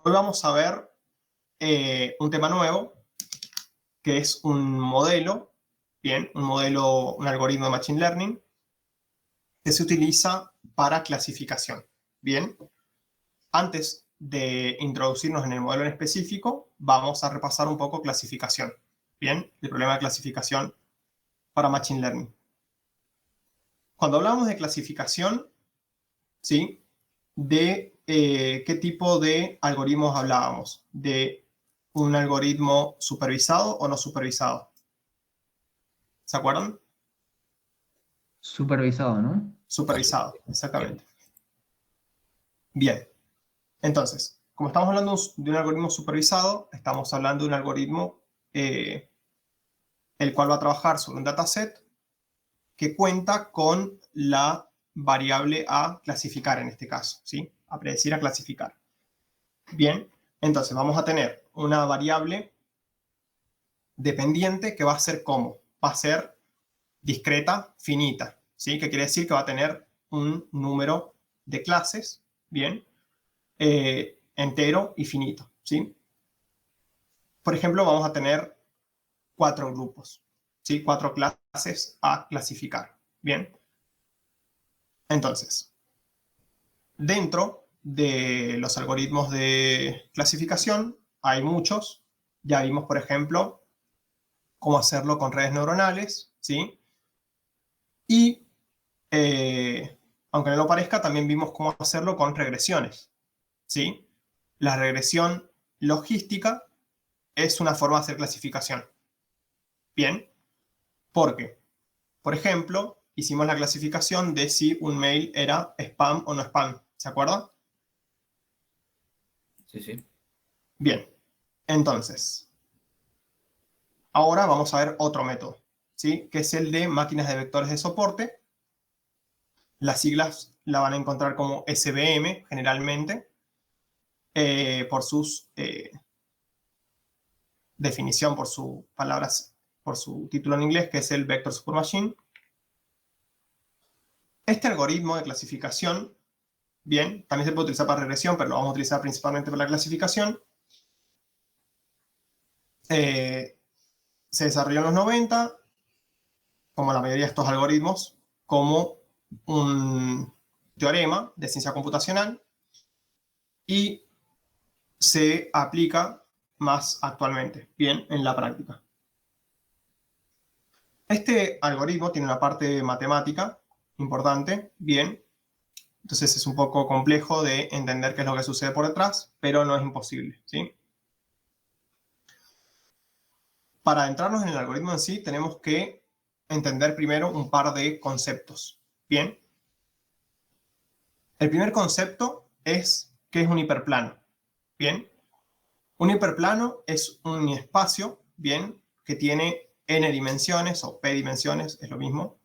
Hoy vamos a ver un tema nuevo, que es un modelo, bien, un algoritmo de Machine Learning, que se utiliza para clasificación. Bien, antes de introducirnos en el modelo en específico, vamos a repasar un poco clasificación. Bien, el problema de clasificación para Machine Learning. Cuando hablamos de clasificación, ¿sí? ¿De qué tipo de algoritmos hablábamos? ¿De un algoritmo supervisado o no supervisado? ¿Se acuerdan? Supervisado, ¿no? Supervisado, exactamente. Bien, entonces, como estamos hablando de un algoritmo supervisado, estamos hablando de un algoritmo el cual va a trabajar sobre un dataset que cuenta con la variable a clasificar en este caso, ¿sí? A predecir, a clasificar. Bien, entonces vamos a tener una variable dependiente que va a ser ¿cómo? Va a ser discreta, finita, ¿sí? Que quiere decir que va a tener un número de clases, ¿bien? Entero y finito, ¿sí? Por ejemplo, vamos a tener 4 grupos, ¿sí? 4 clases a clasificar, ¿bien? Entonces, dentro de los algoritmos de clasificación hay muchos. Ya vimos, por ejemplo, cómo hacerlo con redes neuronales, ¿sí? Y, aunque no lo parezca, también vimos cómo hacerlo con regresiones, ¿sí? La regresión logística es una forma de hacer clasificación. Bien, porque, por ejemplo, hicimos la clasificación de si un mail era spam o no spam. ¿Se acuerdan? Sí, sí. Bien, entonces, ahora vamos a ver otro método, ¿sí? Que es el de máquinas de vectores de soporte. Las siglas la van a encontrar como SVM generalmente, por sus definición, por sus palabras, por su título en inglés, que es el Vector Supermachine. Este algoritmo de clasificación, bien, también se puede utilizar para regresión, pero lo vamos a utilizar principalmente para la clasificación. Eh, Se desarrolló en los 90, como la mayoría de estos algoritmos, como un teorema de ciencia computacional y se aplica más actualmente, bien, en la práctica. Este algoritmo tiene una parte matemática importante, bien, entonces es un poco complejo de entender qué es lo que sucede por detrás, pero no es imposible, ¿sí? Para adentrarnos en el algoritmo en sí, tenemos que entender primero un par de conceptos. Bien, el primer concepto es ¿qué es un hiperplano? Bien, un hiperplano es un espacio, bien, que tiene n dimensiones o p dimensiones, es lo mismo.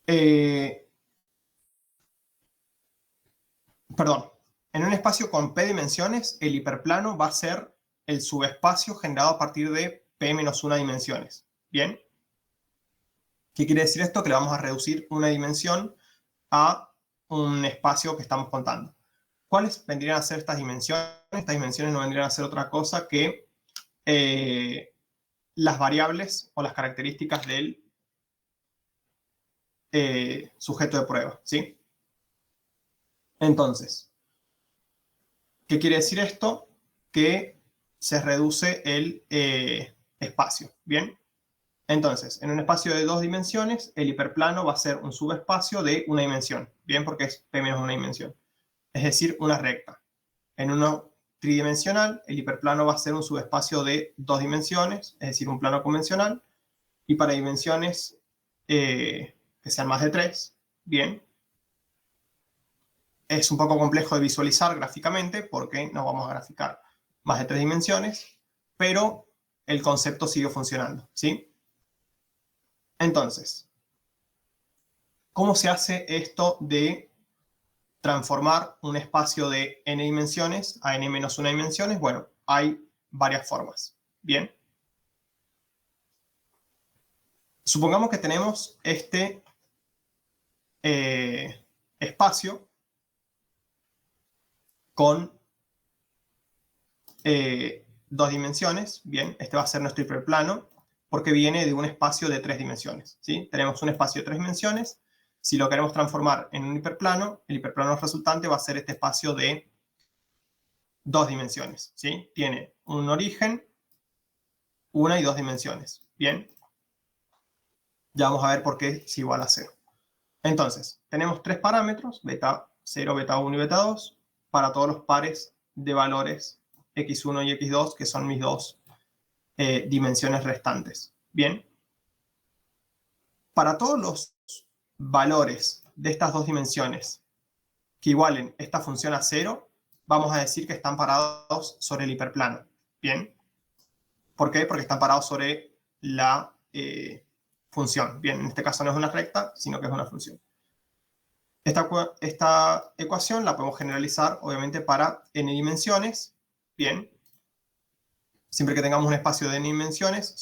Eh, Perdón, en un espacio con p dimensiones, el hiperplano va a ser el subespacio generado a partir de p-1 dimensiones. Bien, ¿qué quiere decir esto? Que le vamos a reducir una dimensión a un espacio que estamos contando. ¿Cuáles vendrían a ser estas dimensiones? Estas dimensiones no vendrían a ser otra cosa que las variables o las características del sujeto de prueba, ¿sí? Entonces, ¿qué quiere decir esto? Que se reduce el espacio, ¿bien? Entonces, en un espacio de 2 dimensiones, el hiperplano va a ser un subespacio de una dimensión, ¿bien? Porque es p menos una dimensión, es decir, una recta. En uno tridimensional, el hiperplano va a ser un subespacio de 2 dimensiones, es decir, un plano convencional, y para dimensiones que sean más de 3, bien, es un poco complejo de visualizar gráficamente porque no vamos a graficar más de 3 dimensiones, pero el concepto sigue funcionando, ¿sí? Entonces, ¿cómo se hace esto de transformar un espacio de n dimensiones a n-1 dimensiones? Bueno, hay varias formas, ¿bien? Supongamos que tenemos este espacio con 2 dimensiones. Bien, este va a ser nuestro hiperplano porque viene de un espacio de 3 dimensiones. ¿Sí? Tenemos un espacio de 3 dimensiones. Si lo queremos transformar en un hiperplano, el hiperplano resultante va a ser este espacio de 2 dimensiones. ¿Sí? Tiene un origen, 1 y 2 dimensiones. Bien, ya vamos a ver por qué es igual a 0. Entonces, tenemos 3 parámetros, beta 0, beta 1 y beta 2, para todos los pares de valores x1 y x2, que son mis dos dimensiones restantes. Bien, para todos los valores de estas dos dimensiones que igualen esta función a 0, vamos a decir que están parados sobre el hiperplano. Bien, ¿por qué? Porque están parados sobre la función. Bien, en este caso no es una recta, sino que es una función. Esta ecuación la podemos generalizar, obviamente, para n dimensiones. Bien, siempre que tengamos un espacio de n dimensiones,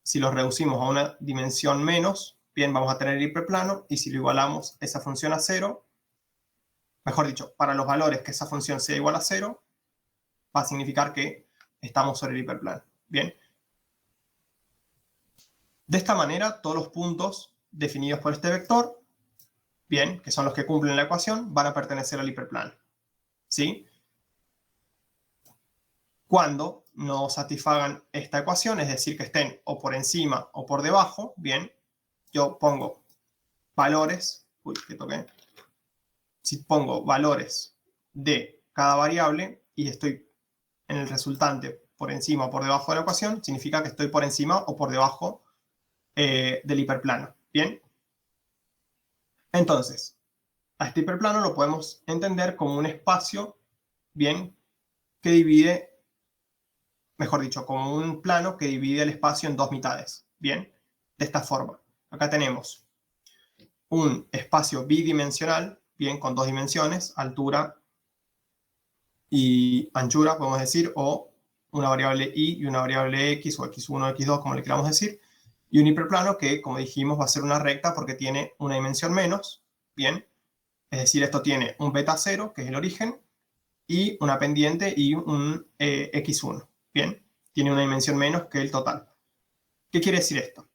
si los reducimos a una dimensión menos, bien, vamos a tener el hiperplano, y si lo igualamos esa función a 0, mejor dicho, para los valores que esa función sea igual a 0, va a significar que estamos sobre el hiperplano. Bien. De esta manera, todos los puntos definidos por este vector, bien, que son los que cumplen la ecuación, van a pertenecer al hiperplano. ¿Sí? Cuando no satisfagan esta ecuación, es decir, que estén o por encima o por debajo, bien, yo pongo valores, si pongo valores de cada variable y estoy en el resultante por encima o por debajo de la ecuación, significa que estoy por encima o por debajo del hiperplano. Bien, entonces, a este hiperplano lo podemos entender como un espacio, bien, que divide, mejor dicho, como un plano que divide el espacio en dos mitades. Bien, de esta forma. Acá tenemos un espacio bidimensional, bien, con dos dimensiones, altura y anchura, podemos decir, o una variable y una variable x, o x1 o x2, como le queramos decir, y un hiperplano que, como dijimos, va a ser una recta porque tiene una dimensión menos, bien, es decir, esto tiene un beta 0, que es el origen, y una pendiente y un x1, bien, tiene una dimensión menos que el total. ¿Qué quiere decir esto?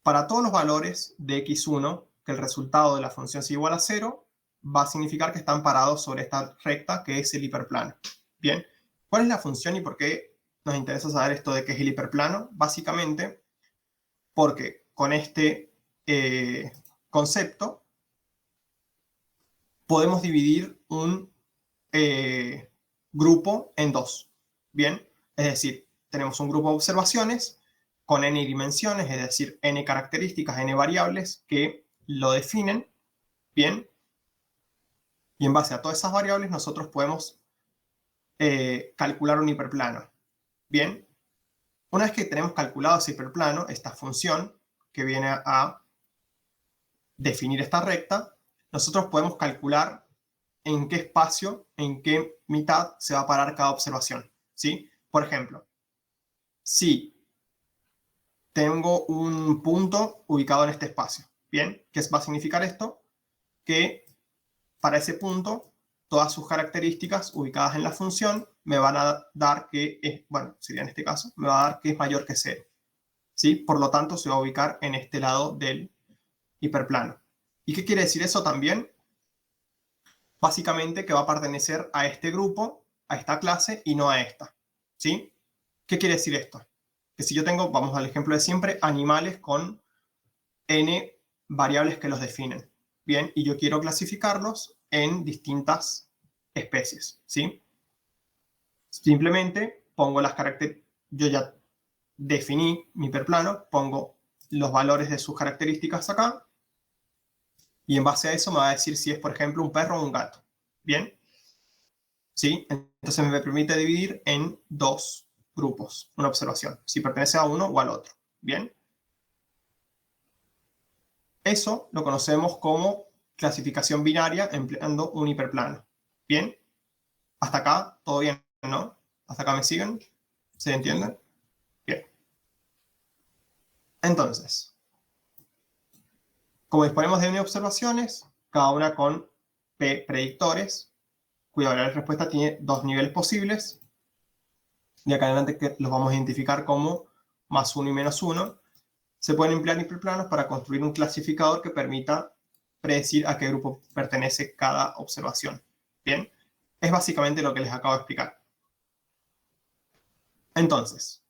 Para todos los valores de x1, que el resultado de la función sea igual a 0, va a significar que están parados sobre esta recta que es el hiperplano. Bien, ¿cuál es la función y por qué nos interesa saber esto de qué es el hiperplano? Básicamente porque con este concepto podemos dividir un grupo en dos. Bien, es decir, tenemos un grupo de observaciones con n dimensiones, es decir, n características, n variables que lo definen. Bien, y en base a todas esas variables nosotros podemos calcular un hiperplano. Bien, una vez que tenemos calculado ese hiperplano, esta función que viene a definir esta recta, nosotros podemos calcular en qué espacio, en qué mitad se va a parar cada observación. ¿Sí? Por ejemplo, si tengo un punto ubicado en este espacio, ¿bien? ¿Qué va a significar esto? Que para ese punto, todas sus características ubicadas en la función me van a dar que es, bueno, sería en este caso, me va a dar que es mayor que 0. ¿Sí? Por lo tanto, se va a ubicar en este lado del hiperplano. ¿Y qué quiere decir eso también? Básicamente que va a pertenecer a este grupo, a esta clase y no a esta. ¿Sí? ¿Qué quiere decir esto? Que si yo tengo, vamos al ejemplo de siempre, animales con n variables que los definen. Bien, y yo quiero clasificarlos en distintas especies. ¿Sí? Simplemente pongo las características, yo ya definí mi hiperplano, pongo los valores de sus características acá, y en base a eso me va a decir si es, por ejemplo, un perro o un gato. ¿Bien? ¿Sí? Entonces me permite dividir en dos grupos, una observación, si pertenece a uno o al otro. ¿Bien? Eso lo conocemos como clasificación binaria empleando un hiperplano. ¿Bien? Hasta acá, todo bien, ¿no? ¿Hasta acá me siguen? ¿Se entienden? Bien. Entonces, como disponemos de n observaciones, cada una con p predictores, cuya variable de respuesta tiene dos niveles posibles. De acá en adelante que los vamos a identificar como +1 y -1. Se pueden emplear hiperplanos para construir un clasificador que permita predecir a qué grupo pertenece cada observación. Bien, es básicamente lo que les acabo de explicar. Entonces,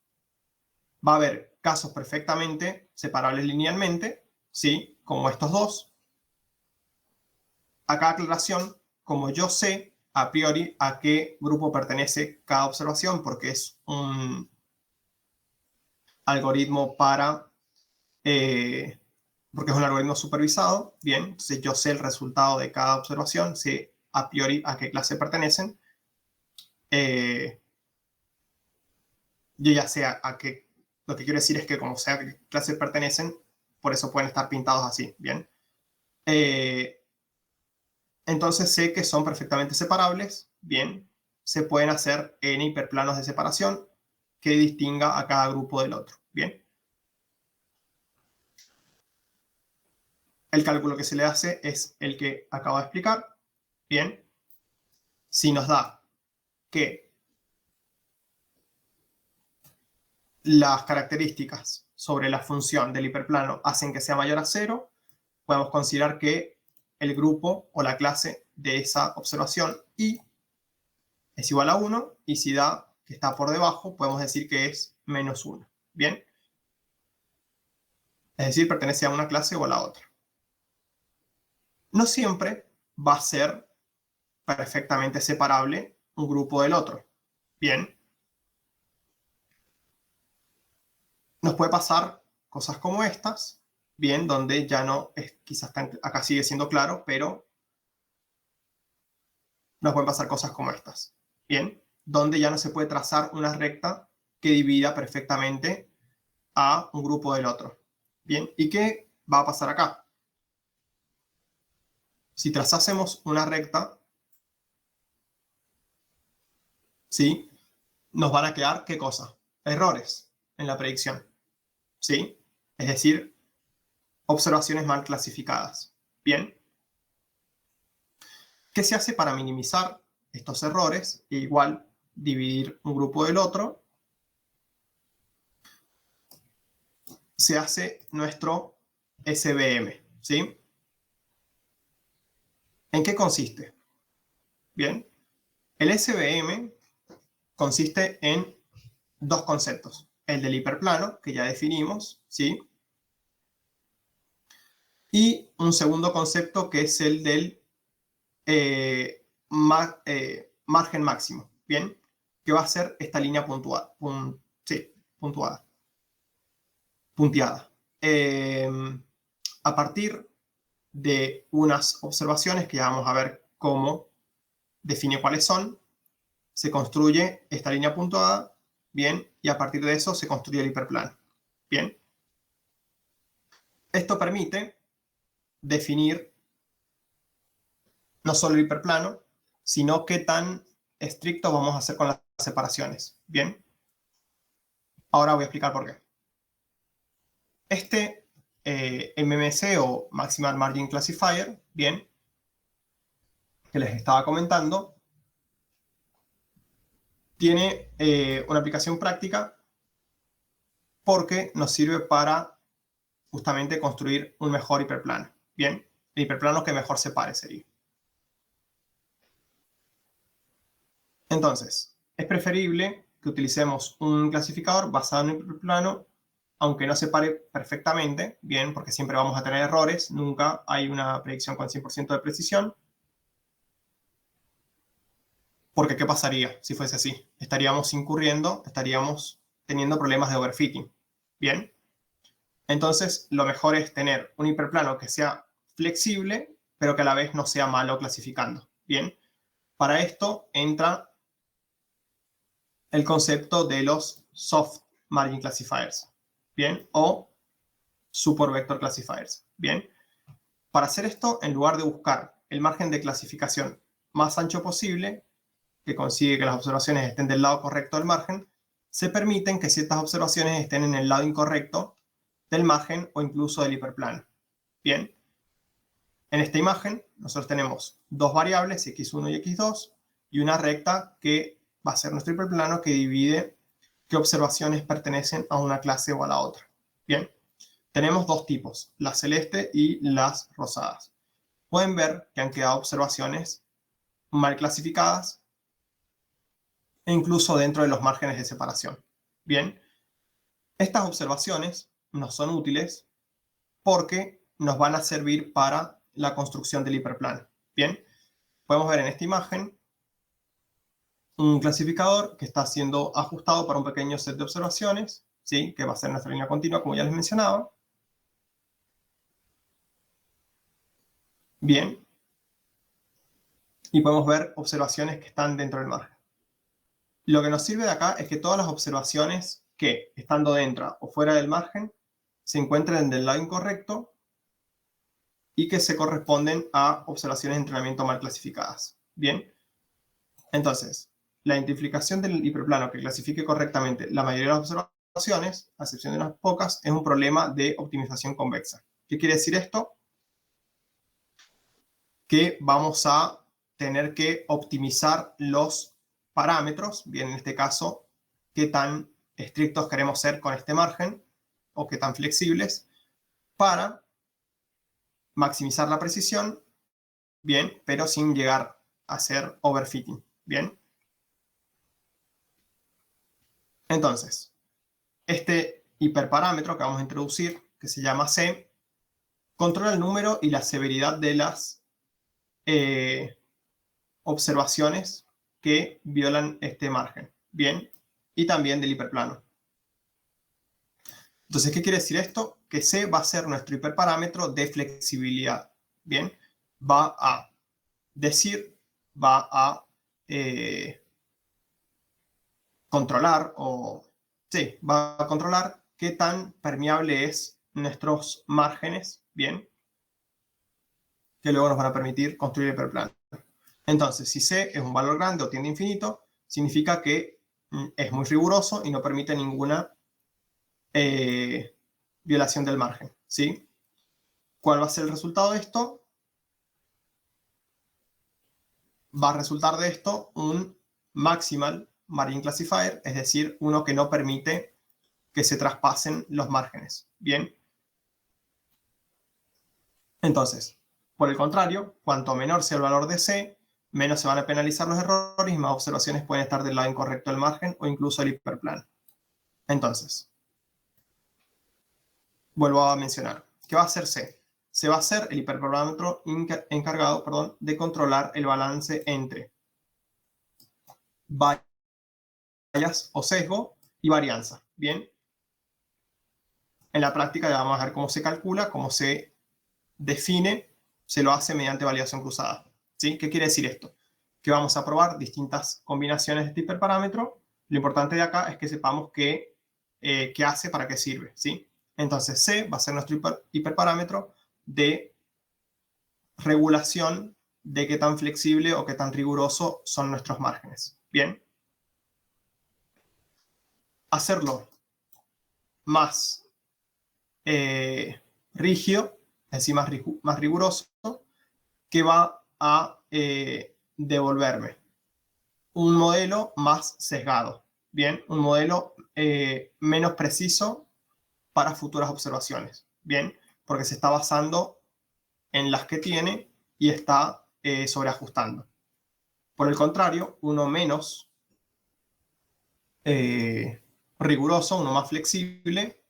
va a haber casos perfectamente separables linealmente, ¿sí? Como estos dos. Acá aclaración, como yo sé a priori a qué grupo pertenece cada observación, porque es un algoritmo porque es un algoritmo supervisado, bien, entonces yo sé el resultado de cada observación, sé a priori a qué clase pertenecen. Yo ya sé a qué, lo que quiero decir es que como sé a qué clase pertenecen, por eso pueden estar pintados así, bien. Entonces sé que son perfectamente separables, bien. Se pueden hacer n hiperplanos de separación que distinga a cada grupo del otro, bien. El cálculo que se le hace es el que acabo de explicar, bien. Si nos da que las características sobre la función del hiperplano hacen que sea mayor a 0, podemos considerar que el grupo o la clase de esa observación y es igual a 1, y si da que está por debajo, podemos decir que es -1. Bien. Es decir, pertenece a una clase o a la otra. No siempre va a ser perfectamente separable un grupo del otro. Bien. Nos puede pasar cosas como estas, bien, donde ya no es, quizás acá sigue siendo claro, pero nos pueden pasar cosas como estas, bien, donde ya no se puede trazar una recta que divida perfectamente a un grupo del otro. Bien, ¿y qué va a pasar acá? Si trazásemos una recta, ¿sí? Nos van a quedar, ¿qué cosa? Errores en la predicción, ¿sí? Es decir, observaciones mal clasificadas. Bien. ¿Qué se hace para minimizar estos errores? E igual dividir un grupo del otro. Se hace nuestro SVM, ¿sí? ¿En qué consiste? Bien, el SVM consiste en dos conceptos. El del hiperplano, que ya definimos, ¿sí? Y un segundo concepto que es el del margen máximo, ¿bien? Que va a ser esta línea puntuada, punteada. A partir de unas observaciones que ya vamos a ver cómo define cuáles son, se construye esta línea puntuada, bien, y a partir de eso se construye el hiperplano, bien. Esto permite definir no solo el hiperplano, sino qué tan estricto vamos a hacer con las separaciones, bien. Ahora voy a explicar por qué. Este MMC o Maximal Margin Classifier, bien, que les estaba comentando, tiene una aplicación práctica porque nos sirve para justamente construir un mejor hiperplano. Bien, el hiperplano que mejor separe sería. Entonces, es preferible que utilicemos un clasificador basado en un hiperplano, aunque no separe perfectamente, bien, porque siempre vamos a tener errores, nunca hay una predicción con 100% de precisión. Porque ¿qué pasaría si fuese así? Estaríamos teniendo problemas de overfitting. Bien. Entonces, lo mejor es tener un hiperplano que sea flexible, pero que a la vez no sea malo clasificando. Bien. Para esto entra el concepto de los soft margin classifiers. Bien. O super vector classifiers. Bien. Para hacer esto, en lugar de buscar el margen de clasificación más ancho posible, que consigue que las observaciones estén del lado correcto del margen, se permiten que ciertas observaciones estén en el lado incorrecto del margen o incluso del hiperplano. Bien, en esta imagen nosotros tenemos dos variables, x1 y x2, y una recta que va a ser nuestro hiperplano que divide qué observaciones pertenecen a una clase o a la otra. Bien, tenemos dos tipos, la celeste y las rosadas. Pueden ver que han quedado observaciones mal clasificadas e incluso dentro de los márgenes de separación. Bien, estas observaciones nos son útiles porque nos van a servir para la construcción del hiperplano. Bien, podemos ver en esta imagen un clasificador que está siendo ajustado para un pequeño set de observaciones, ¿sí? Que va a ser nuestra línea continua, como ya les mencionaba. Bien, y podemos ver observaciones que están dentro del margen. Lo que nos sirve de acá es que todas las observaciones que, estando dentro o fuera del margen, se encuentren del lado incorrecto y que se corresponden a observaciones de entrenamiento mal clasificadas. Bien, entonces, la identificación del hiperplano que clasifique correctamente la mayoría de las observaciones, a excepción de unas pocas, es un problema de optimización convexa. ¿Qué quiere decir esto? Que vamos a tener que optimizar los parámetros, bien, en este caso, qué tan estrictos queremos ser con este margen o qué tan flexibles, para maximizar la precisión, bien, pero sin llegar a hacer overfitting, bien. Entonces, este hiperparámetro que vamos a introducir, que se llama C, controla el número y la severidad de las observaciones que violan este margen, bien, y también del hiperplano. Entonces, ¿qué quiere decir esto? Que C va a ser nuestro hiperparámetro de flexibilidad, bien, va a decir, va a controlar, sí, va a controlar qué tan permeable es nuestros márgenes, bien, que luego nos van a permitir construir el hiperplano. Entonces, si C es un valor grande o tiende a infinito, significa que es muy riguroso y no permite ninguna violación del margen, ¿sí? ¿Cuál va a ser el resultado de esto? Va a resultar de esto un maximal margin classifier, es decir, uno que no permite que se traspasen los márgenes, ¿bien? Entonces, por el contrario, cuanto menor sea el valor de C, menos se van a penalizar los errores y más observaciones pueden estar del lado incorrecto del margen o incluso el hiperplano. Entonces, vuelvo a mencionar, ¿qué va a hacer C? Se va a hacer el hiperparámetro encargado, perdón, de controlar el balance entre vallas o sesgo y varianza. Bien, en la práctica ya vamos a ver cómo se calcula, cómo se define, se lo hace mediante validación cruzada. ¿Sí? ¿Qué quiere decir esto? Que vamos a probar distintas combinaciones de este hiperparámetro. Lo importante de acá es que sepamos qué hace, para qué sirve. ¿Sí? Entonces C va a ser nuestro hiperparámetro de regulación de qué tan flexible o qué tan riguroso son nuestros márgenes. Bien. Hacerlo más rígido, es decir, más riguroso, que va a devolverme un modelo más sesgado. Bien, un modelo menos preciso para futuras observaciones. Bien, porque se está basando en las que tiene y está sobreajustando. Por el contrario, uno menos riguroso, uno más flexible,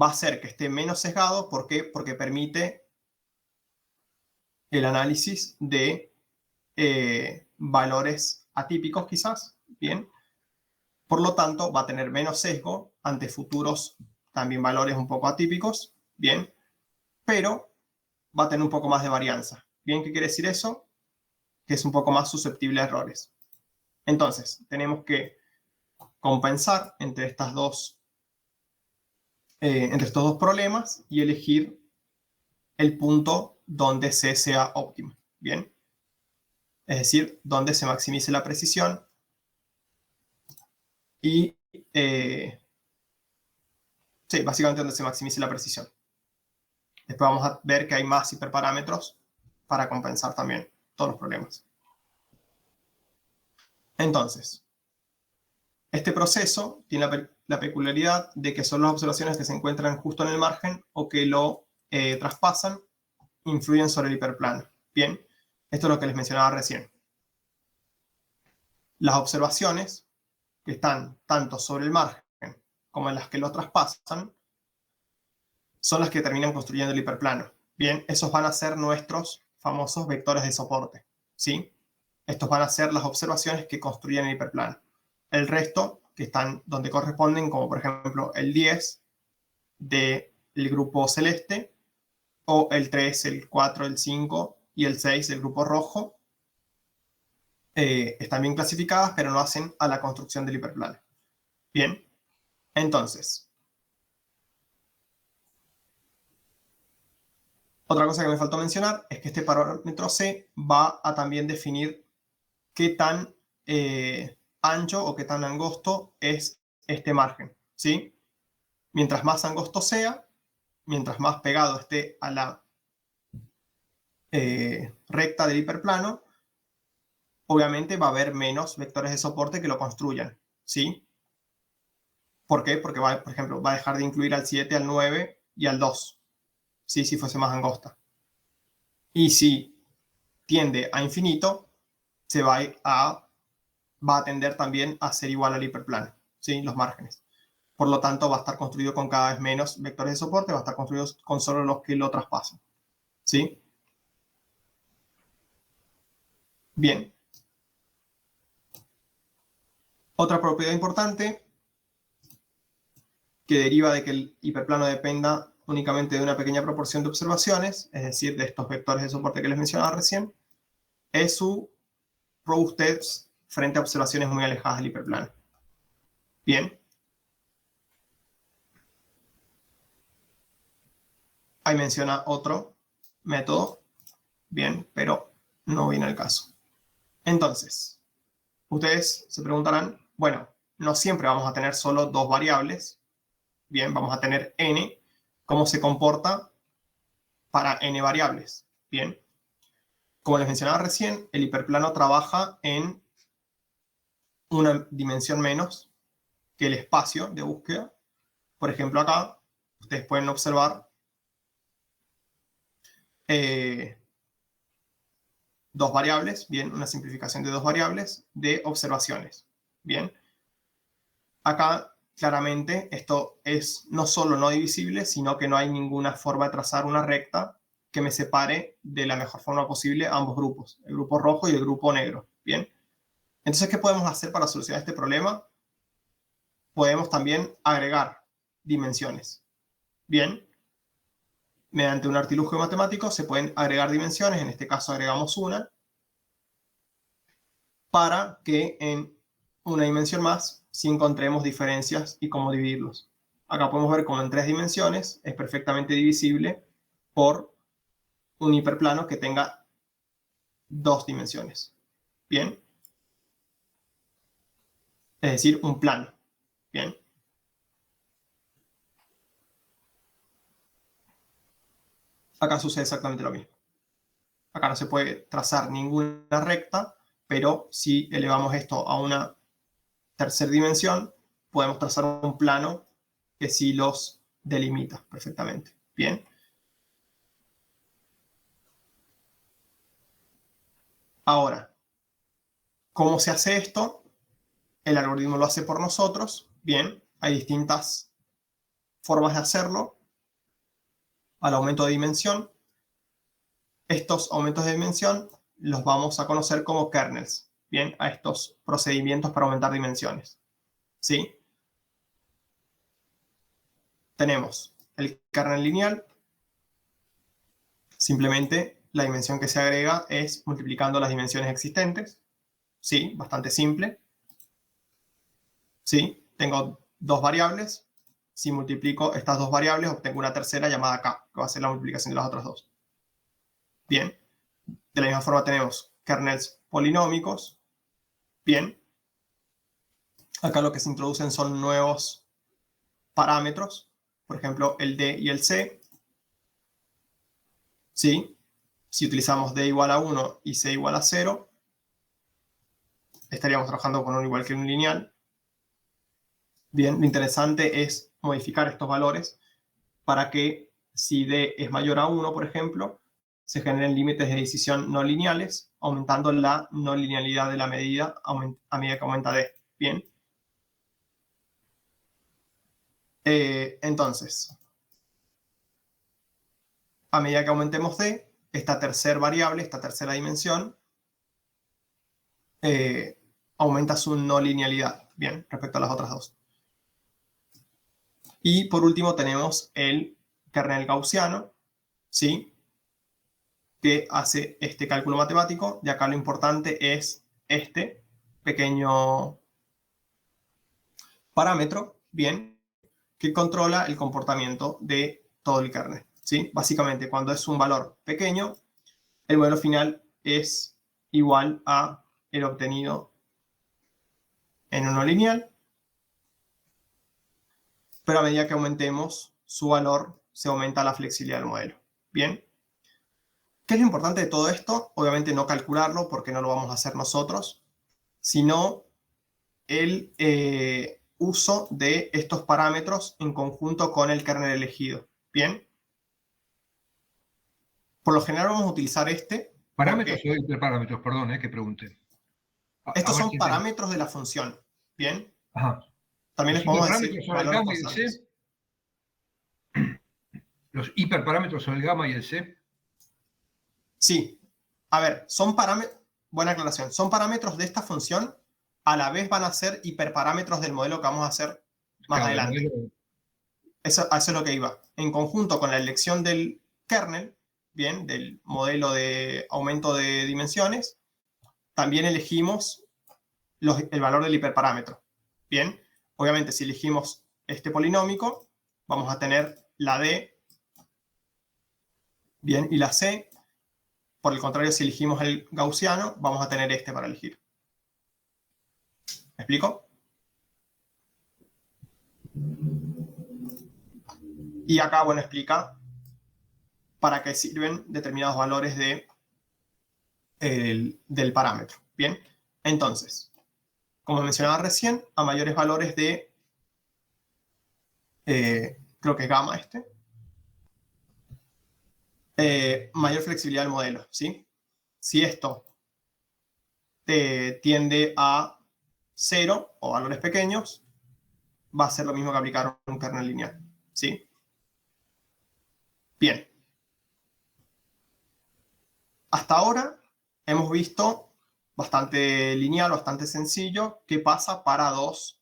va a hacer que esté menos sesgado. ¿Por qué? Porque permite el análisis de valores atípicos quizás, ¿bien? Por lo tanto, va a tener menos sesgo ante futuros también valores un poco atípicos, ¿bien? Pero va a tener un poco más de varianza. ¿Bien? ¿Qué quiere decir eso? Que es un poco más susceptible a errores. Entonces, tenemos que compensar entre estos dos problemas y elegir el punto donde C sea óptimo. ¿Bien? Es decir, donde se maximice la precisión y sí, básicamente donde se maximice la precisión. Después vamos a ver que hay más hiperparámetros para compensar también todos los problemas. Entonces, este proceso tiene la peculiaridad de que son las observaciones que se encuentran justo en el margen o que lo traspasan, influyen sobre el hiperplano. Bien, esto es lo que les mencionaba recién. Las observaciones que están tanto sobre el margen como en las que lo traspasan son las que terminan construyendo el hiperplano. Bien, esos van a ser nuestros famosos vectores de soporte, ¿sí? Estos van a ser las observaciones que construyen el hiperplano. El resto, que están donde corresponden, como por ejemplo el 10 del grupo celeste, o el 3, el 4, el 5 y el 6 del grupo rojo, están bien clasificadas, pero no hacen a la construcción del hiperplano. Bien, entonces, otra cosa que me faltó mencionar es que este parámetro C va a también definir qué tan ancho o qué tan angosto es este margen, ¿sí? Mientras más angosto sea, mientras más pegado esté a la recta del hiperplano, obviamente va a haber menos vectores de soporte que lo construyan, ¿sí? ¿Por qué? Porque, por ejemplo, va a dejar de incluir al 7, al 9 y al 2, ¿sí? Si fuese más angosta. Y si tiende a infinito, va a tender también a ser igual al hiperplano, ¿sí? Los márgenes. Por lo tanto, va a estar construido con cada vez menos vectores de soporte, va a estar construido con solo los que lo traspasan, ¿sí? Bien. Otra propiedad importante que deriva de que el hiperplano dependa únicamente de una pequeña proporción de observaciones, es decir, de estos vectores de soporte que les mencionaba recién, es su robustez frente a observaciones muy alejadas del hiperplano. Bien. Ahí menciona otro método, bien, pero no viene al caso. Entonces, ustedes se preguntarán, bueno, no siempre vamos a tener solo dos variables, bien, vamos a tener n, ¿cómo se comporta para n variables? Bien, como les mencionaba recién, el hiperplano trabaja en una dimensión menos que el espacio de búsqueda. Por ejemplo, acá ustedes pueden observar dos variables, bien, una simplificación de dos variables de observaciones. Bien, acá claramente esto es no solo no divisible, sino que no hay ninguna forma de trazar una recta que me separe de la mejor forma posible ambos grupos, el grupo rojo y el grupo negro. Bien, entonces, ¿qué podemos hacer para solucionar este problema? Podemos también agregar dimensiones. Bien, mediante un artilugio matemático se pueden agregar dimensiones, en este caso agregamos una, para que en una dimensión más sí encontremos diferencias y cómo dividirlos. Acá podemos ver cómo en 3 dimensiones es perfectamente divisible por un hiperplano que tenga 2 dimensiones. Bien, es decir, un plano. Bien. Acá sucede exactamente lo mismo. Acá no se puede trazar ninguna recta, pero si elevamos esto a una tercera dimensión, podemos trazar un plano que sí los delimita perfectamente. Bien. Ahora, ¿cómo se hace esto? El algoritmo lo hace por nosotros. Bien, hay distintas formas de hacerlo. Al aumento de dimensión, estos aumentos de dimensión los vamos a conocer como kernels. Bien, a estos procedimientos para aumentar dimensiones. ¿Sí? Tenemos el kernel lineal. Simplemente la dimensión que se agrega es multiplicando las dimensiones existentes. Sí, bastante simple. Sí, tengo dos variables. Si multiplico estas dos variables, obtengo una tercera llamada k, que va a ser la multiplicación de las otras dos. Bien. De la misma forma tenemos kernels polinómicos. Bien. Acá lo que se introducen son nuevos parámetros. Por ejemplo, el d y el c. ¿Sí? Si utilizamos d igual a 1 y c igual a 0, estaríamos trabajando con un igual que un lineal. Bien, lo interesante es modificar estos valores para que si D es mayor a 1, por ejemplo, se generen límites de decisión no lineales, aumentando la no linealidad de la medida a medida que aumenta D. Bien. Entonces, a medida que aumentemos D, esta tercera variable, esta tercera dimensión, aumenta su no linealidad, bien, respecto a las otras dos. Y por último tenemos el kernel gaussiano, ¿sí? Que hace este cálculo matemático, y acá lo importante es este pequeño parámetro, bien, que controla el comportamiento de todo el kernel, ¿sí? Básicamente, cuando es un valor pequeño, el modelo final es igual a el obtenido en uno lineal, pero a medida que aumentemos su valor, se aumenta la flexibilidad del modelo. Bien. ¿Qué es lo importante de todo esto? Obviamente no calcularlo, porque no lo vamos a hacer nosotros, sino el uso de estos parámetros en conjunto con el kernel elegido. Bien. Por lo general vamos a utilizar este. ¿Parámetros o hiperparámetros? Perdón, que pregunte. Estos son parámetros de la función. Bien. Ajá. También les podemos decir son el gamma y el C. ¿Los hiperparámetros son el gamma y el C? Sí. A ver, son parámetros. Buena aclaración. Son parámetros de esta función. A la vez van a ser hiperparámetros del modelo que vamos a hacer más adelante. Eso es lo que iba. En conjunto con la elección del kernel, bien, del modelo de aumento de dimensiones, también elegimos el valor del hiperparámetro. Bien, obviamente si elegimos este polinómico, vamos a tener la D, bien, y la C. Por el contrario, si elegimos el gaussiano, vamos a tener este para elegir. ¿Me explico? Y acá, bueno, explica para qué sirven determinados valores del parámetro. Bien, entonces, como mencionaba recién, a mayores valores de, creo que es gamma mayor flexibilidad del modelo, ¿sí? Si esto tiende a 0 o valores pequeños, va a ser lo mismo que aplicar un kernel lineal, ¿sí? Bien. Hasta ahora hemos visto bastante lineal, bastante sencillo, qué pasa para dos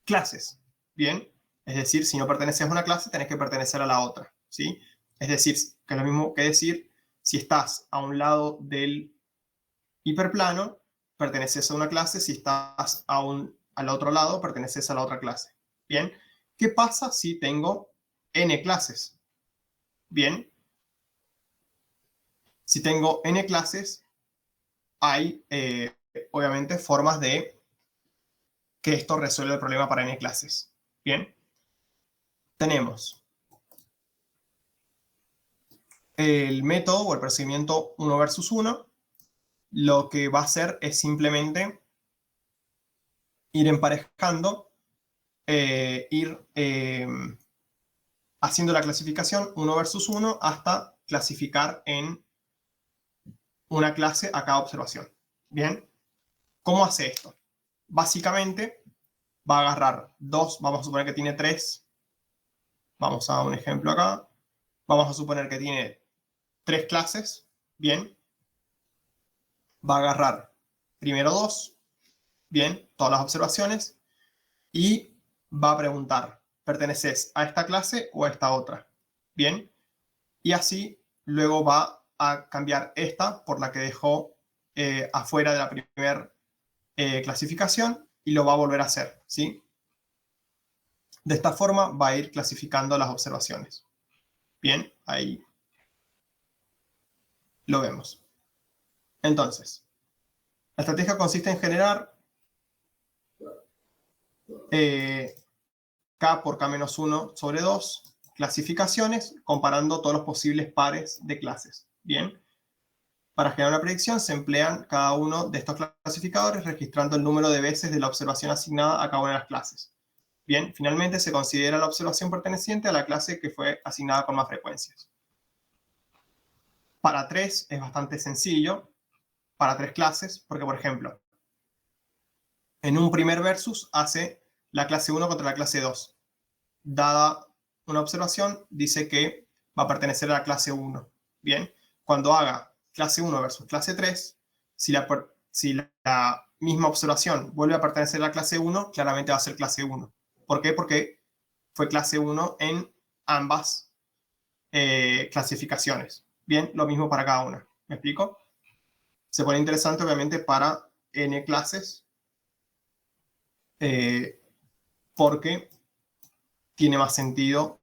clases, ¿bien? Es decir, si no perteneces a una clase, tenés que pertenecer a la otra, ¿sí? Es decir, que es lo mismo que decir, si estás a un lado del hiperplano, perteneces a una clase, si estás al otro lado, perteneces a la otra clase, ¿bien? ¿Qué pasa si tengo n clases? Bien, si tengo n clases, hay obviamente formas de que esto resuelva el problema para n clases. Bien, tenemos el método o el procedimiento 1 versus 1. Lo que va a hacer es simplemente ir emparejando, ir haciendo la clasificación 1 versus 1 hasta clasificar en una clase a cada observación. Bien, ¿cómo hace esto? Básicamente va a agarrar dos, vamos a suponer que tiene tres. Vamos a un ejemplo acá. Vamos a suponer que tiene tres clases. Bien, va a agarrar primero dos, bien, todas las observaciones, y va a preguntar, ¿perteneces a esta clase o a esta otra? Bien, y así luego va a cambiar esta por la que dejó afuera de la primera clasificación y lo va a volver a hacer, ¿sí? De esta forma va a ir clasificando las observaciones. Bien, ahí lo vemos. Entonces, la estrategia consiste en generar K por K-1 sobre 2 clasificaciones comparando todos los posibles pares de clases. Bien, Para generar una predicción se emplean cada uno de estos clasificadores registrando el número de veces de la observación asignada a cada una de las clases. Bien, finalmente se considera la observación perteneciente a la clase que fue asignada con más frecuencias. Para 3 es bastante sencillo, para 3 clases, porque por ejemplo, en un primer versus hace la clase 1 contra la clase 2. Dada una observación, dice que va a pertenecer a la clase 1. Bien, cuando haga clase 1 versus clase 3, si la misma observación vuelve a pertenecer a la clase 1, claramente va a ser clase 1. ¿Por qué? Porque fue clase 1 en ambas clasificaciones. Bien, lo mismo para cada una. ¿Me explico? Se pone interesante, obviamente, para n clases, porque tiene más sentido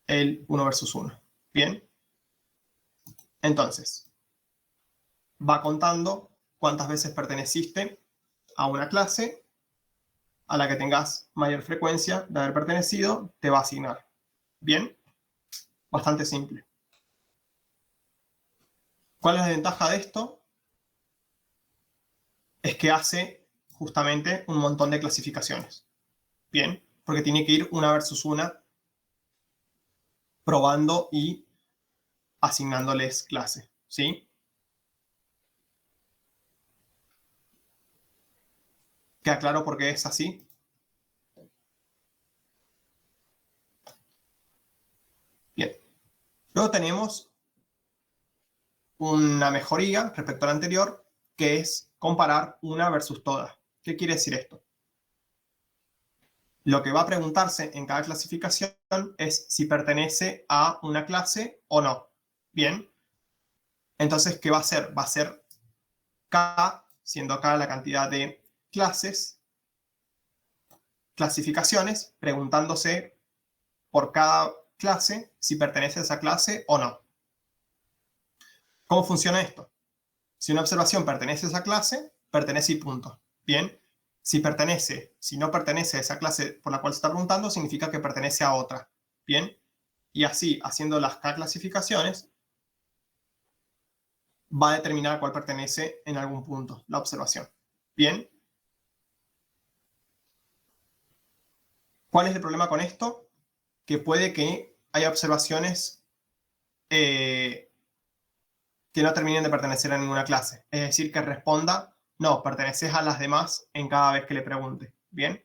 el 1 versus 1. Bien. Entonces, va contando cuántas veces perteneciste a una clase a la que tengas mayor frecuencia de haber pertenecido, te va a asignar. Bien. Bastante simple. ¿Cuál es la ventaja de esto? Es que hace justamente un montón de clasificaciones. Bien, porque tiene que ir una versus una probando y asignándoles clase, ¿sí? ¿Queda claro por qué es así? Bien. Luego tenemos una mejoría respecto a la anterior, que es comparar una versus todas. ¿Qué quiere decir esto? Lo que va a preguntarse en cada clasificación es si pertenece a una clase o no. Bien. Entonces, ¿qué va a hacer? Va a ser K, siendo acá la cantidad de clasificaciones, preguntándose por cada clase si pertenece a esa clase o no. ¿Cómo funciona esto? Si una observación pertenece a esa clase, pertenece y punto. Bien. Si no pertenece a esa clase por la cual se está preguntando, significa que pertenece a otra. Bien. Y así, haciendo las K clasificaciones, va a determinar a cuál pertenece en algún punto la observación. Bien. ¿Cuál es el problema con esto? Que puede que haya observaciones que no terminen de pertenecer a ninguna clase. Es decir, que responda, no, perteneces a las demás en cada vez que le pregunte. Bien.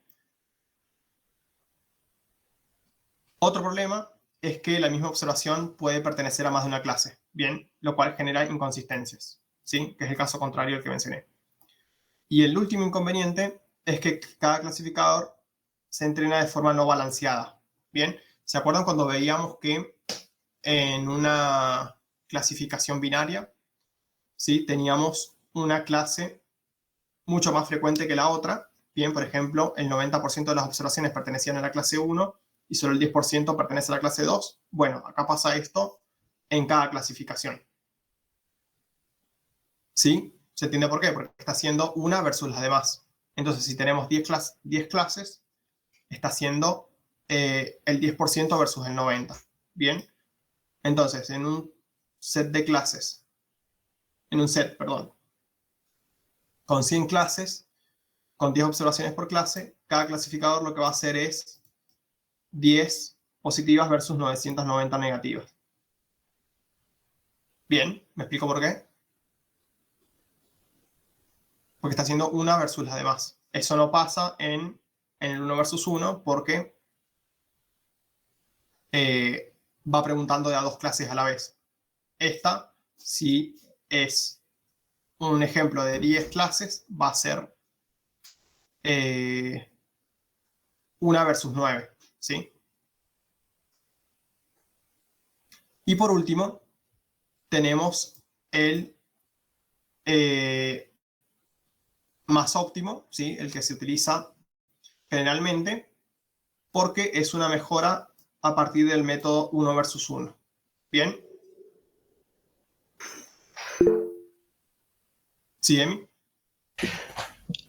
Otro problema es que la misma observación puede pertenecer a más de una clase. Bien, lo cual genera inconsistencias. ¿Sí? Que es el caso contrario al que mencioné. Y el último inconveniente es que cada clasificador se entrena de forma no balanceada. Bien, ¿se acuerdan cuando veíamos que en una clasificación binaria, ¿sí? Teníamos una clase mucho más frecuente que la otra? Bien, por ejemplo, el 90% de las observaciones pertenecían a la clase 1 y solo el 10% pertenece a la clase 2. Bueno, acá pasa esto en cada clasificación. ¿Sí? ¿Se entiende por qué? Porque está haciendo una versus las demás. Entonces, si tenemos 10 clases, está haciendo el 10% versus el 90%. Bien. Entonces, en un set, con 100 clases, con 10 observaciones por clase, cada clasificador lo que va a hacer es 10 positivas versus 990 negativas. Bien, ¿me explico por qué? Porque está haciendo una versus las demás. Eso no pasa en el 1 versus 1 porque va preguntando de a dos clases a la vez. Esta, si es un ejemplo de 10 clases, va a ser 1 versus 9, ¿sí? Y por último, tenemos el más óptimo, ¿sí? El que se utiliza generalmente, porque es una mejora a partir del método 1 versus 1. ¿Bien? ¿Sí, Emi?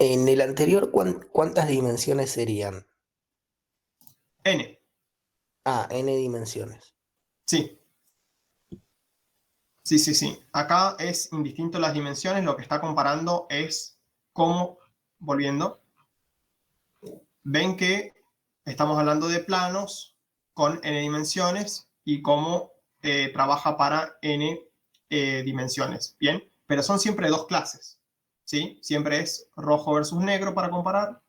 En el anterior, ¿cuántas dimensiones serían? N. Ah, n dimensiones. Sí. Sí, sí, sí. Acá es indistinto las dimensiones. Lo que está comparando es cómo, volviendo, ven que estamos hablando de planos con n dimensiones y cómo trabaja para n dimensiones. Bien, pero son siempre dos clases. ¿Sí? Siempre es rojo versus negro para comparar,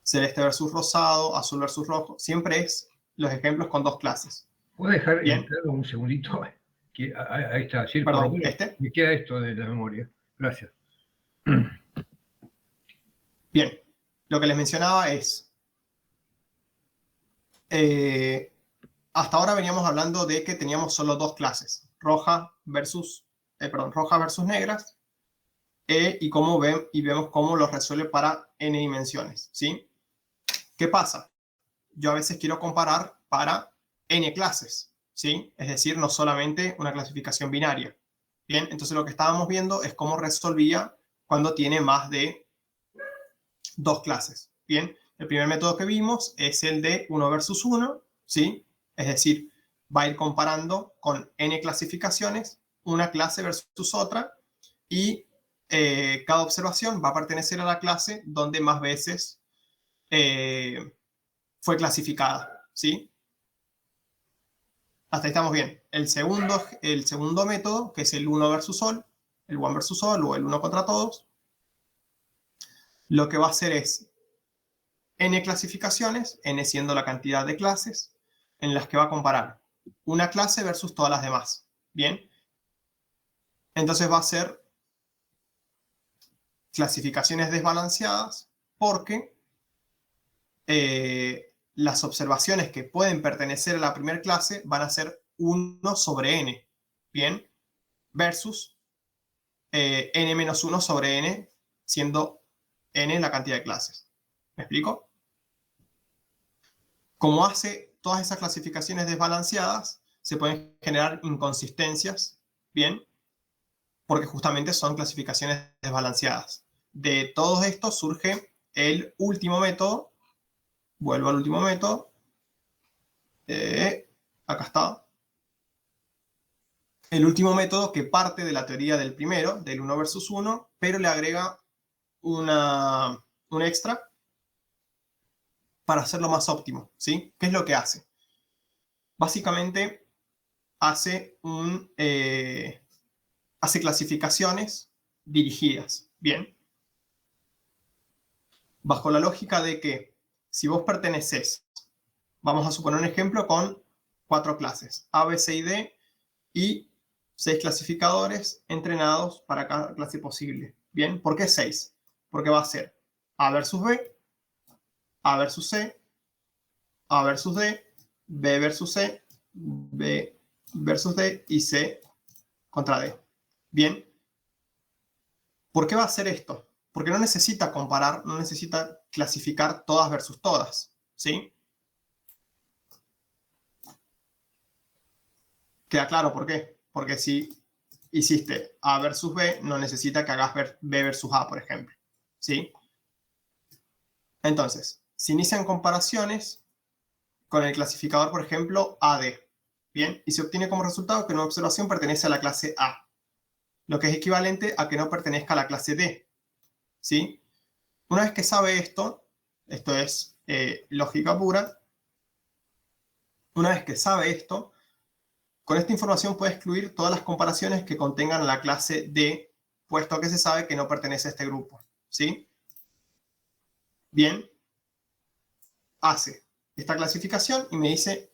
celeste versus rosado, azul versus rojo. Siempre es los ejemplos con dos clases. ¿Puedes dejar Bien. entrar un segundito? Ahí está, sí, por lo Perdón, menos me queda esto de la memoria. Gracias. Bien, lo que les mencionaba es, hasta ahora veníamos hablando de que teníamos solo dos clases, rojas versus negras, y vemos cómo los resuelve para n dimensiones, ¿sí? ¿Qué pasa? Yo a veces quiero comparar para n clases, ¿sí? Es decir, no solamente una clasificación binaria. Bien, entonces lo que estábamos viendo es cómo resolvía cuando tiene más de dos clases. Bien, el primer método que vimos es el de 1 versus 1, ¿sí? Es decir, va a ir comparando con n clasificaciones, una clase versus otra, y cada observación va a pertenecer a la clase donde más veces fue clasificada, ¿sí? Hasta ahí estamos bien. El segundo método, que es el 1 versus all, el 1 versus all o el 1 contra todos, lo que va a hacer es n clasificaciones, n siendo la cantidad de clases, en las que va a comparar una clase versus todas las demás. Bien, entonces va a ser clasificaciones desbalanceadas porque las observaciones que pueden pertenecer a la primera clase van a ser 1 sobre n. Bien, versus n menos 1 sobre n, siendo n la cantidad de clases. ¿Me explico? Como hace todas esas clasificaciones desbalanceadas, se pueden generar inconsistencias, ¿bien? Porque justamente son clasificaciones desbalanceadas. De todo esto surge el último método. Vuelvo al último método. Acá está. El último método que parte de la teoría del primero, del 1 versus 1, pero le agrega un extra para hacerlo más óptimo, ¿sí? ¿Qué es lo que hace? Básicamente hace clasificaciones dirigidas, ¿bien? Bajo la lógica de que si vos perteneces, vamos a suponer un ejemplo con 4 clases, A, B, C y D, y 6 clasificadores entrenados para cada clase posible. ¿Bien? ¿Por qué 6? Porque va a ser A versus B, A versus C, A versus D, B versus C, B versus D y C contra D. Bien. ¿Por qué va a hacer esto? Porque no necesita comparar, no necesita clasificar todas versus todas, ¿sí? ¿Queda claro por qué? Porque si hiciste A versus B, no necesita que hagas B versus A, por ejemplo, ¿sí? Entonces, se inician comparaciones con el clasificador, por ejemplo, AD, ¿bien? Y se obtiene como resultado que una observación pertenece a la clase A, lo que es equivalente a que no pertenezca a la clase D, ¿sí? Una vez que sabe esto es lógica pura, una vez que sabe esto, con esta información puede excluir todas las comparaciones que contengan la clase D, puesto que se sabe que no pertenece a este grupo, ¿sí? Bien, hace esta clasificación y me dice,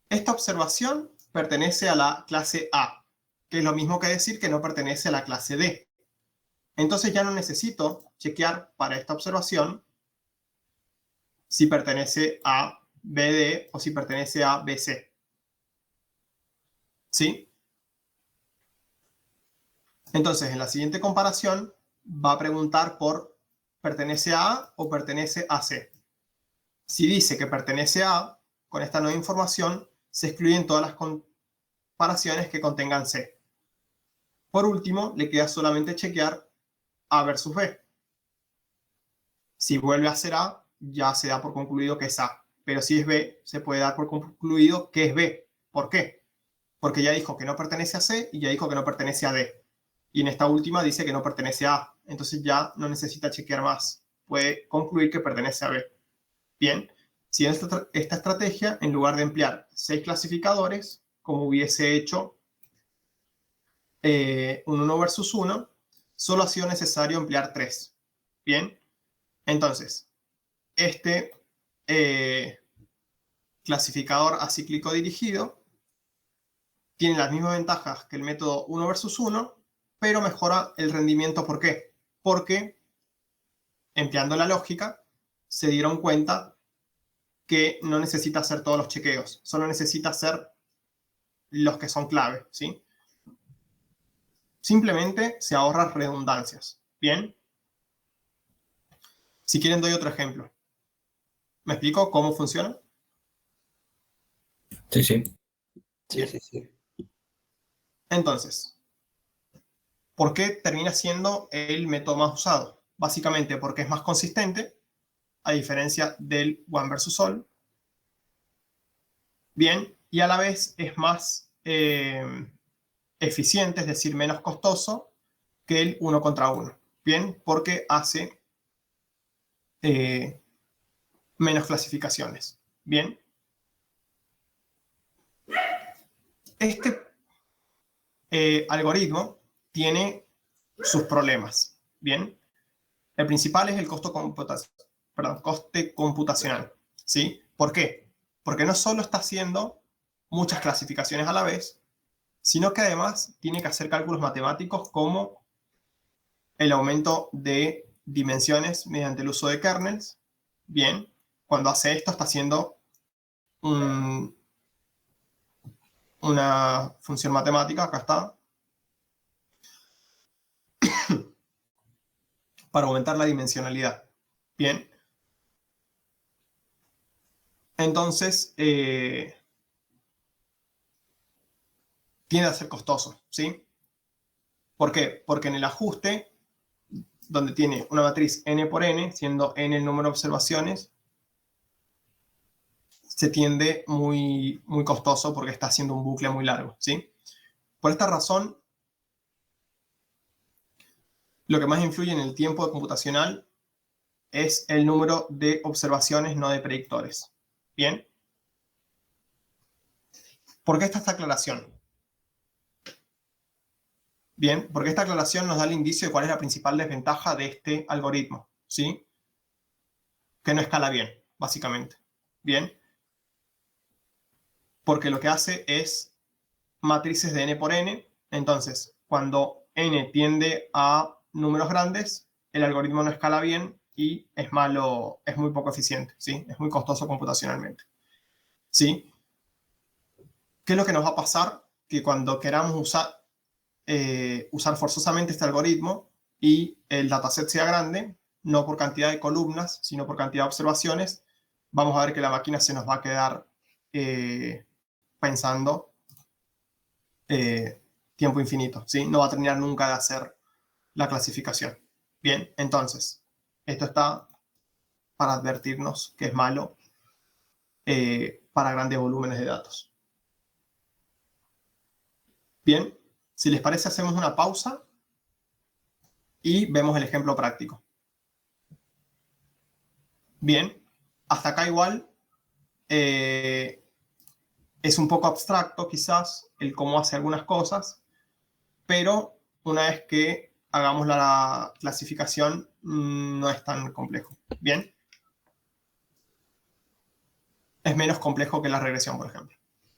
esta observación pertenece a la clase A, que es lo mismo que decir que no pertenece a la clase D. Entonces ya no necesito chequear para esta observación si pertenece a BD o si pertenece a BC. ¿Sí? Entonces, en la siguiente comparación va a preguntar por ¿pertenece a A o pertenece a C? Si dice que pertenece a A, con esta nueva información se excluyen todas las comparaciones que contengan C. Por último, le queda solamente chequear A versus B. Si vuelve a ser A, ya se da por concluido que es A. Pero si es B, se puede dar por concluido que es B. ¿Por qué? porque ya dijo que no pertenece a C y ya dijo que no pertenece a D. Y en esta última dice que no pertenece a A. Entonces ya no necesita chequear más. Puede concluir que pertenece a B. Bien, si en esta estrategia, en lugar de emplear 6 clasificadores, como hubiese hecho un 1 versus 1, solo ha sido necesario emplear 3. Bien, entonces, este clasificador acíclico dirigido tiene las mismas ventajas que el método 1 versus 1, pero mejora el rendimiento. ¿Por qué? Porque, empleando la lógica, se dieron cuenta que no necesita hacer todos los chequeos, solo necesita hacer los que son clave, ¿sí? Simplemente se ahorra redundancias. Bien. Si quieren doy otro ejemplo. ¿Me explico cómo funciona? Sí, sí. Sí, sí, sí. Entonces, ¿por qué termina siendo el método más usado? Básicamente porque es más consistente, a diferencia del one versus all. Bien, y a la vez es más eficiente, es decir, menos costoso que el 1 contra 1. Bien, porque hace menos clasificaciones. Bien. Este algoritmo tiene sus problemas. Bien. El principal es el coste computacional. ¿Sí? ¿Por qué? Porque no solo está haciendo muchas clasificaciones a la vez, sino que además tiene que hacer cálculos matemáticos como el aumento de dimensiones mediante el uso de kernels. Bien, cuando hace esto está haciendo una función matemática, acá está, para aumentar la dimensionalidad. Bien. Entonces, tiende a ser costoso, ¿sí? ¿Por qué? Porque en el ajuste, donde tiene una matriz n por n, siendo n el número de observaciones, se tiende muy costoso porque está haciendo un bucle muy largo, ¿sí? Por esta razón, lo que más influye en el tiempo computacional es el número de observaciones, no de predictores. ¿Bien? ¿Por qué esta aclaración? Bien, porque esta aclaración nos da el indicio de cuál es la principal desventaja de este algoritmo, ¿sí? Que no escala bien, básicamente. Bien. Porque lo que hace es matrices de n por n. Entonces, cuando n tiende a números grandes, el algoritmo no escala bien y es malo, es muy poco eficiente, ¿sí? Es muy costoso computacionalmente, ¿sí? ¿Qué es lo que nos va a pasar? Que cuando queramos usar forzosamente este algoritmo y el dataset sea grande, no por cantidad de columnas, sino por cantidad de observaciones, vamos a ver que la máquina se nos va a quedar pensando tiempo infinito, ¿sí? No va a terminar nunca de hacer la clasificación. Bien, entonces, esto está para advertirnos que es malo para grandes volúmenes de datos. Bien, si les parece, hacemos una pausa y vemos el ejemplo práctico. Bien, hasta acá igual es un poco abstracto quizás el cómo hace algunas cosas, pero una vez que hagamos la clasificación no es tan complejo. Bien, es menos complejo que la regresión, por ejemplo.